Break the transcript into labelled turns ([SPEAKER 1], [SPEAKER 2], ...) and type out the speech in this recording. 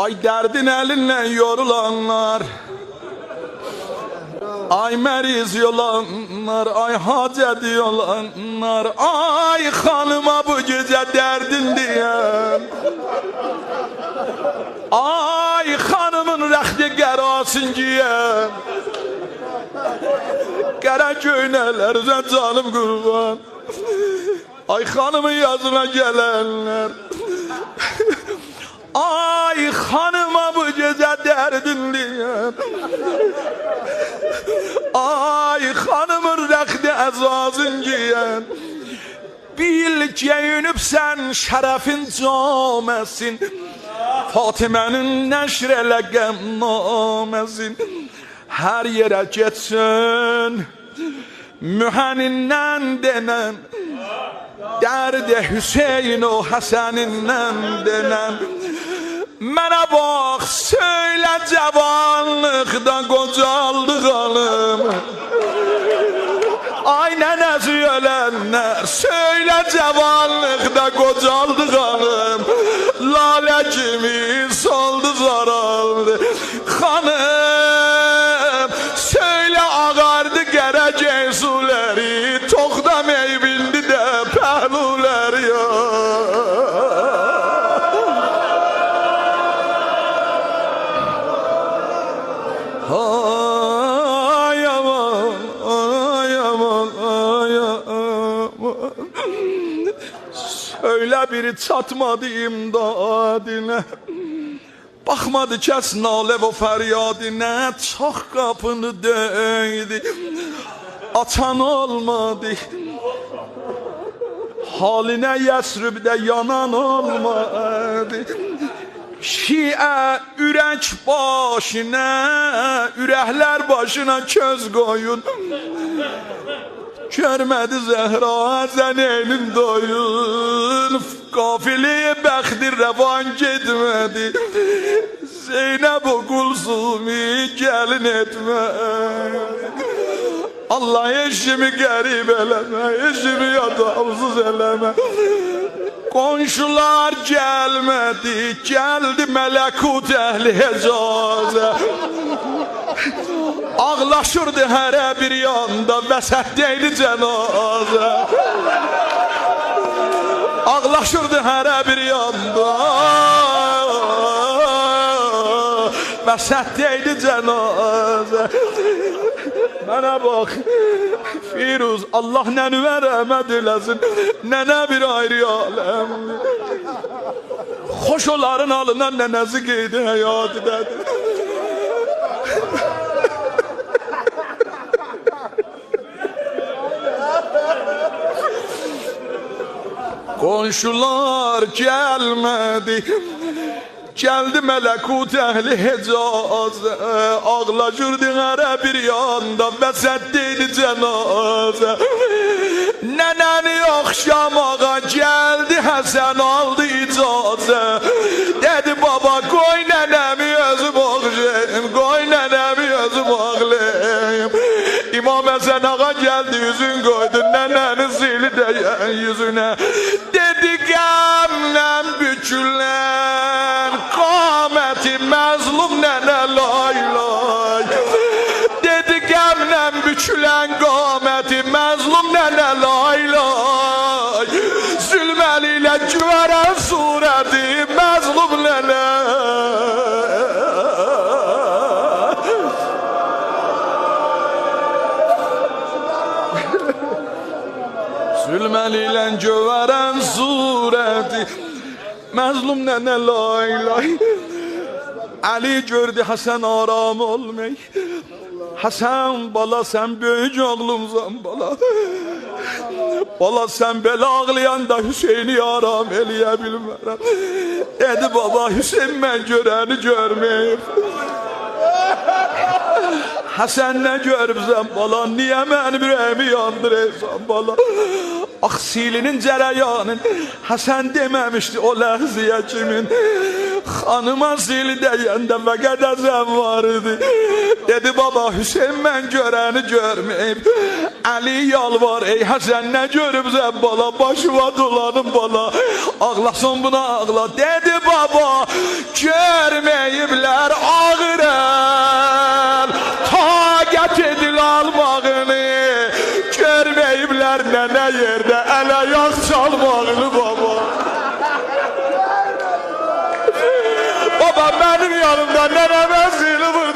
[SPEAKER 1] Ay derdin elinle yorulanlar, ay meriz yolanlar, ay hacet yolanlar, ay hanıma bu gece derdin diyen, ay hanımın rəxti qərasın giyen, qərə göynələrə canım qurban, ay hanımın yazına gelenler, ay hanıma bu gece derdin diyen, ay hanımın rəxti əzazın giyen, bil geyinibsən şərəfin caməsin, Fatimənin nəşr elə qəmnaməsin, hər yerə getsin mühənindən denən, dərdi Hüseyin o Həsənindən denən. Mənə bax, söylə cavanlıqda qocaldıq alım, ay nənəzi ölənlər, söylə cavanlıqda qocaldıq alım, lalə kimi soldu zaraldı xanım, söylə ağardı qərəcək suləri, toxdamay bildi də pəhluləri ya. Ay aman, ay aman, ay aman, söylə biri çatmadı imdadinə, baxmadı kəs nalə və fəryadinə, çox qapını döydü, açan olmadı, halinə Yəsribdə yanan olmadı. Şiə ürək başına, ürəklər başına köz qoyun, görmədi Zəhra Zəneynin doyun, qafiliyə bəxti rəvan getmədi, Zeynəb o Qulsumi gəlin etmədi. Allah eşimi qərib eləmə, eşimi yadamsız eləmə. Qonşular gəlmədi, gəldi mələkut əhli Hecazə, ağlaşırdı hərə bir yanda, vəsətdəydi cənazə, ağlaşırdı hərə bir yanda, vəsətdəydi cənazə. Mənə bax, Firuz, Allah nənüvə rəhmət eləsin, nənə bir ayrı aləm, xoş onların alından nənəsi qeydi həyat edədir. Qonşular gəlmədi, gəldi mələkut əhli Hecazə, ağlaşırdı hərə bir yanda, vəsətdəydi cənazə. Nənəni oxşamağa gəldi Həsən, aldı icazə, dedi baba qoy nənəmi özüm oxşayım, qoy nənəmi özüm oxlayım. İmam Həsən ağa gəldi, üzün qoydu nənəni sili dəyən yüzünə, dedi qəmlən bükülən qaməti məzlum nənə lay lay, dedi qəmlən bükülən qaməti məzlum nənə lay lay, zülməli ilə güvərən surəti məzlum nənə. Zülməli ilə güvərən surəti məzlum nənə lay lay. Ali gördü Həsən aram olmay, Həsən bala sən böyük oğlumsan bala, bala sən belə ağlayanda Hüseyni aram eləyə bilmərəm. Dedi baba Hüseyin mən görəni görməyib. Həsən nə görübsən bala, niyə mənim ürəyimi yandırırsan bala? Aksilinin cərəyanın Həsən deməmişdi o ləhziyə kimin. Xanıma zil deyəndə fəqət əzəm var idi. Dedi baba Hüseyin mən görəni görməyib. Əli yalvar ey Həsən nə görübsən bala, başıma dolanım bala, ağlasın buna ağla. Dedi baba gör Görmeyiblər ağır el, taqət edil almağını. Görmeyiblər nənə yerdə ələ yağ çalmağını baba. Baba benim yanımda nənəmə zili vur.